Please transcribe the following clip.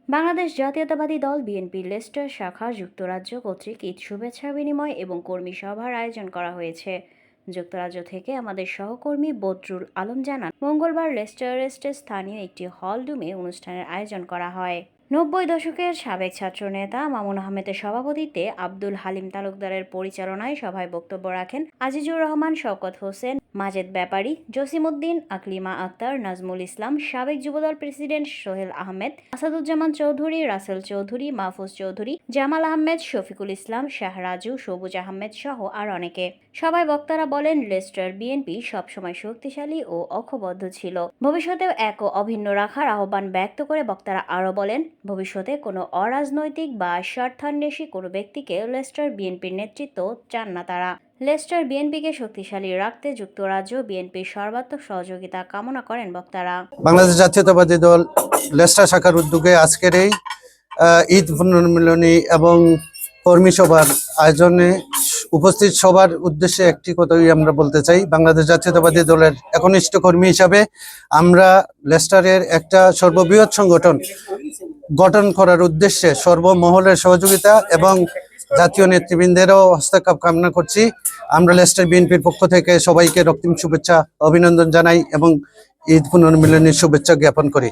বাংলাদেশ জাতীয়তাবাদী দল BNP Leicester শাখা যুক্তরাজ্য কর্তৃক ঈদ শুভেচ্ছা বিনিময় এবং কর্মী সভার আয়োজন করা হয়েছে। যুক্তরাজ্য থেকে আমাদের সহকর্মী বদরুল আলম জানান, মঙ্গলবার লেস্টার রেস্টে স্থানীয় একটি হল রুমে অনুষ্ঠানের আয়োজন করা হয়। 90 দশকের সাবেক ছাত্রনেতা মামুন আহমেদের সভাপতিত্বে আব্দুল হালিম তালুকদারের পরিচালনায় সভায় বক্তব্য রাখেন আজিজুর রহমান, শওকত হোসেন, মাজেদ ব্যাপারী, জসিমউদ্দিন, আকলিমা আক্তার, নাজমুল ইসলাম, সাবেক যুবদল প্রেসিডেন্ট সোহেল আহমেদ, আসাদুজ্জামান চৌধুরী, রাসেল চৌধুরী, মাহফুজ চৌধুরী, জামাল আহমেদ, শফিকুল ইসলাম, শাহরাজু, সবুজ আহমেদ সহ আর অনেকে। সভায় বক্তারা বলেন, লেস্টার বিএনপি সবসময় শক্তিশালী ও ঐক্যবদ্ধ ছিল, ভবিষ্যতেও এক ও অভিন্ন রাখার আহ্বান ব্যক্ত করে বক্তারা আরও বলেন, ভবিষ্যতে কোনো অরাজনৈতিক বা স্বার্থান্বেষী কোনো ব্যক্তিকে লেস্টার বিএনপির নেতৃত্ব চান না তারা। লেস্টার বিএনপিকে শক্তিশালী রাখতে যুক্তরাজ্য বিএনপির সর্বাত্মক সহযোগিতা কামনা করেন বক্তারা। বাংলাদেশ জাতীয়তাবাদী দল লেস্টার শাখার উদ্যোগে আজকের এই ঈদ পুনর্মিলনী এবং কর্মী সভার আয়োজনে উপস্থিত সবার উদ্দেশ্যে একটি কথাই আমরা বলতে চাই। বাংলাদেশ জাতীয়তাবাদী দলের একনিষ্ঠ কর্মী হিসাবে আমরা লেস্টারের একটা সর্ববৃহৎ সংগঠন গঠন করার উদ্দেশ্যে সর্বমহলের সহযোগিতা এবং জাতীয় নেতৃবৃন্দেরও হস্তক্ষেপ কামনা করছি। আমরা লেস্টার বিএনপির পক্ষ থেকে সবাইকে রক্তিম শুভেচ্ছা অভিনন্দন জানাই এবং ঈদ পুনর্মিলনীর শুভেচ্ছা জ্ঞাপন করি।